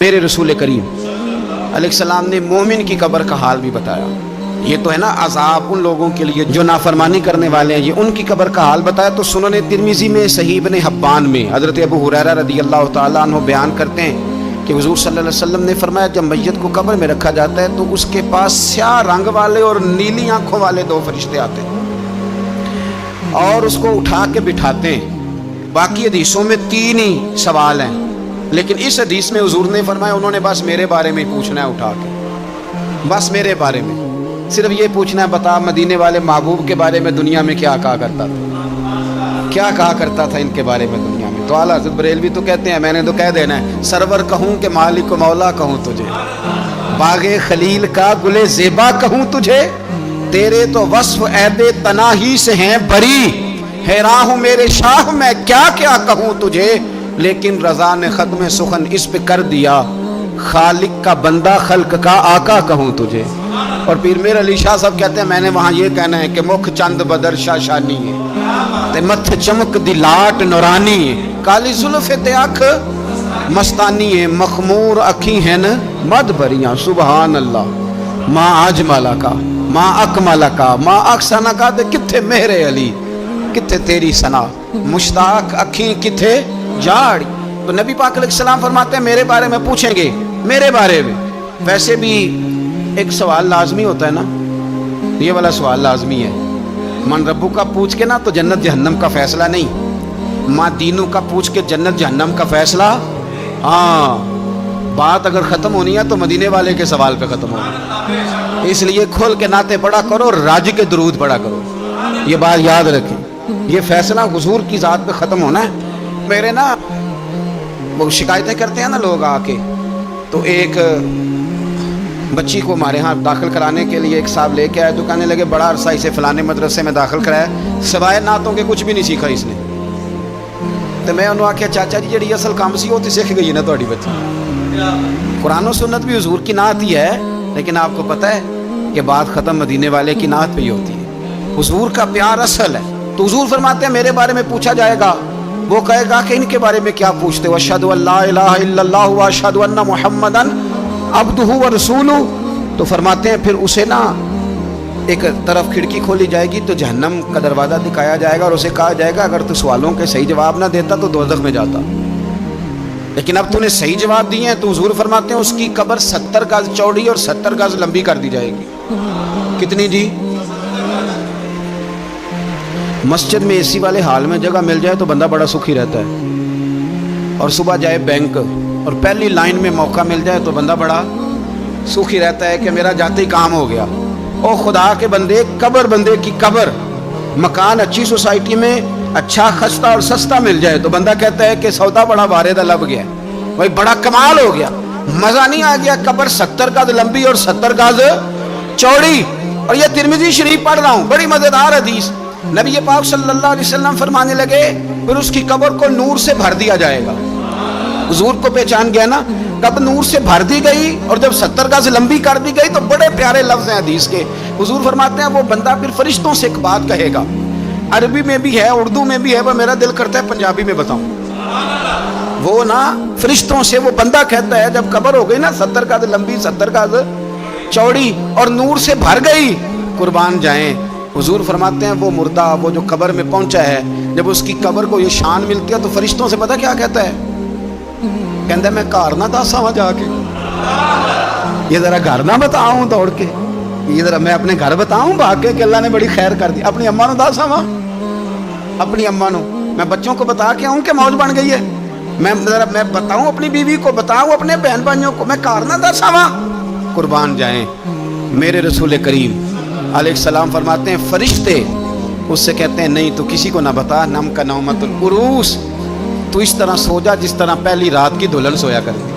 میرے رسول کریم علیہ السلام نے مومن کی قبر کا حال بھی بتایا۔ یہ تو ہے نا عذاب ان لوگوں کے لیے جو نافرمانی کرنے والے ہیں، یہ ان کی قبر کا حال بتایا۔ تو سنن ترمذی میں صحیح ابن حبان میں حضرت ابو ہریرہ رضی اللہ تعالیٰ عنہ بیان کرتے ہیں کہ حضور صلی اللہ علیہ وسلم نے فرمایا جب میت کو قبر میں رکھا جاتا ہے تو اس کے پاس سیاہ رنگ والے اور نیلی آنکھوں والے دو فرشتے آتے ہیں اور اس کو اٹھا کے بٹھاتے ہیں۔ باقی حدیثوں میں 3 ہی سوال ہیں، لیکن اس حدیث میں حضور نے فرمایا انہوں نے بس میرے بارے میں پوچھنا ہے، اٹھا کے بس میرے بارے میں صرف یہ پوچھنا ہے، بتا مدینے والے محبوب کے بارے میں دنیا میں کیا کہا کرتا تھا، کیا کہا کرتا تھا ان کے بارے میں دنیا میں۔ تو اعلیٰ حضرت بریلوی تو کہتے ہیں میں نے تو کہہ دینا ہے، سرور کہوں کہ مالک و مولا کہوں تجھے، باغ خلیل کا گل زیبا کہوں تجھے، تیرے تو وصف عیب تناہی سے ہیں بری، حیران ہوں میرے شاہ میں کیا کیا کہوں تجھے، لیکن رضا نے ختم سخن اس پہ کر دیا، خالق کا بندہ خلق کا آقا کہوں تجھے۔ اور پیر میر علی شاہ صاحب کہتے ہیں میں نے وہاں یہ کہنا ہے کہ مکھ چند بدر شاشانی ہے تے متھ چمک دی لاٹ نورانی ہے، کالی زلف تے اکھ مستانی ہے، مخمور اکھی ہیں مد بریاں، سبحان اللہ، ماں اجملا کا ماں اکملا کا ماں اکسنا کا تے کتھے مہر علی، کتھے تیری ثنا، مشتاق اکھیں کتھے جاڑی۔ تو نبی پاک علیہ السلام فرماتے ہیں میرے بارے میں پوچھیں گے، میرے بارے میں۔ ویسے بھی ایک سوال لازمی ہوتا ہے نا، یہ والا سوال لازمی ہے، من ربو کا پوچھ کے نا تو جنت جہنم کا فیصلہ نہیں، ماں دینوں کا پوچھ کے جنت جہنم کا فیصلہ۔ ہاں بات اگر ختم ہونی ہے تو مدینے والے کے سوال پہ ختم ہونی، اس لیے کھول کے نعتیں پڑھا کرو، راج کے درود پڑھا کرو، یہ بات یاد رکھیں، یہ فیصلہ حضور کی ذات پہ ختم ہونا ہے۔ میرے نا وہ شکایتیں کرتے ہیں نا لوگ آ کے، تو ایک بچی کو ہمارے ہاں داخل کرانے کے لیے ایک صاحب لے کے آئے، تو کہنے لگے بڑا عرصہ اسے فلانے مدرسے میں داخل کرایا، سوائے نعتوں کے کچھ بھی نہیں سیکھا اس نے۔ تو میں انہوں نے آخیا چاچا جی جڑی اصل کام سی وہ تو سیکھ گئی نا تہاڈی بچی، قرآن و سنت بھی حضور کی نعت ہی ہے، لیکن آپ کو پتہ ہے کہ بات ختم مدینے والے کی نعت پہ ہی ہوتی ہے، حضور کا پیار اصل ہے۔ تو حضور فرماتے ہیں میرے بارے میں پوچھا جائے گا، وہ کہے گا کہ ان کے بارے میں کیا پوچھتے ہو، اشہد ان لا الہ الا اللہ و اشہد ان محمدن عبدہ و رسولہ۔ تو فرماتے ہیں پھر اسے نا ایک طرف کھڑکی کھولی جائے گی تو جہنم کا دروازہ دکھایا جائے گا اور اسے کہا جائے گا اگر تو سوالوں کے صحیح جواب نہ دیتا تو دوزخ میں جاتا، لیکن اب تو نے صحیح جواب دیے ہیں۔ تو حضور فرماتے ہیں اس کی قبر 70 گز چوڑی اور 70 گز لمبی کر دی جائے گی۔ کتنی جی؟ مسجد میں اے سی والے حال میں جگہ مل جائے تو بندہ بڑا سکھی رہتا ہے، اور صبح جائے بینک اور پہلی لائن میں موقع مل جائے تو بندہ بڑا سکھی رہتا ہے کہ میرا جاتے ہی کام ہو گیا۔ او خدا کے بندے، قبر بندے کی قبر، مکان اچھی سوسائٹی میں اچھا خستہ اور سستا مل جائے تو بندہ کہتا ہے کہ سودا بڑا واردہ لب گیا، بھائی بڑا کمال ہو گیا، مزہ نہیں آ گیا۔ قبر 70 گز لمبی اور 70 گز چوڑی، اور یہ ترمذی شریف پڑھ رہا ہوں، بڑی مزیدار حدیث۔ نبی پاک صلی اللہ علیہ وسلم فرمانے لگے پھر اس کی قبر کو نور سے بھر دیا جائے گا۔ حضور کو پہچان گیا نا، کب نور سے بھر دی گئی اور جب 70 گز لمبی کر دی گئی، تو بڑے پیارے لفظ ہیں حدیث کے۔ حضور فرماتے ہیں وہ بندہ پھر فرشتوں سے ایک بات کہے گا، عربی میں بھی ہے اردو میں بھی ہے، وہ میرا دل کرتا ہے پنجابی میں بتاؤں۔ وہ نا فرشتوں سے وہ بندہ کہتا ہے جب قبر ہو گئی نا 70 گز لمبی 70 گز چوڑی اور نور سے بھر گئی، قربان جائیں، حضور فرماتے ہیں وہ مردہ وہ جو قبر میں پہنچا ہے، جب اس کی قبر کو یہ شان ملتی ہے تو فرشتوں سے پتہ کیا کہتا ہے؟ کہتا ہے میں گھر نہ دسا وا جا کے، یہ ذرا گھر نہ بتاؤں دوڑ کے، یہ ذرا میں اپنے گھر بتاؤں بھاگ کے کہ اللہ نے بڑی خیر کر دی، اپنی اماں نو دسا وا، اپنی اماں نو میں بچوں کو بتا کے آؤں کہ موج بن گئی ہے، میں ذرا میں بتاؤں اپنی بیوی کو، بتاؤں اپنے بہن بھائیوں کو، میں گھر نہ دسا وا۔ قربان جائیں میرے رسول کریم علیہ السلام فرماتے ہیں فرشتے اس سے کہتے ہیں نہیں تو کسی کو نہ بتا، نم کا نومت العروس، تو اس طرح سو جا جس طرح پہلی رات کی دلہن سویا کرتی،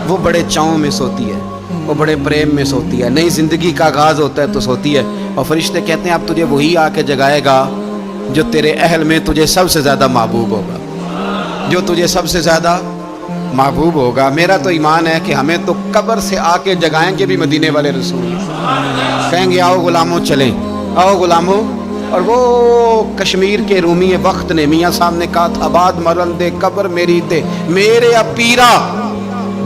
وہ بڑے چاؤں میں سوتی ہے، وہ بڑے پریم میں سوتی ہے، نئی زندگی کا آغاز ہوتا ہے تو سوتی ہے، اور فرشتے کہتے ہیں اب تجھے وہی آ کے جگائے گا جو تیرے اہل میں تجھے سب سے زیادہ محبوب ہوگا، جو تجھے سب سے زیادہ محبوب ہوگا۔ میرا تو ایمان ہے کہ ہمیں تو قبر سے آ کے جگائیں گے بھی مدینے والے رسول، کہیں گے آؤ غلاموں چلیں، آؤ غلاموں۔ اور وہ کشمیر کے رومی وقت نے میاں صاحب نے کہا تھا آباد مرن دے قبر میری تے میرے اپیرا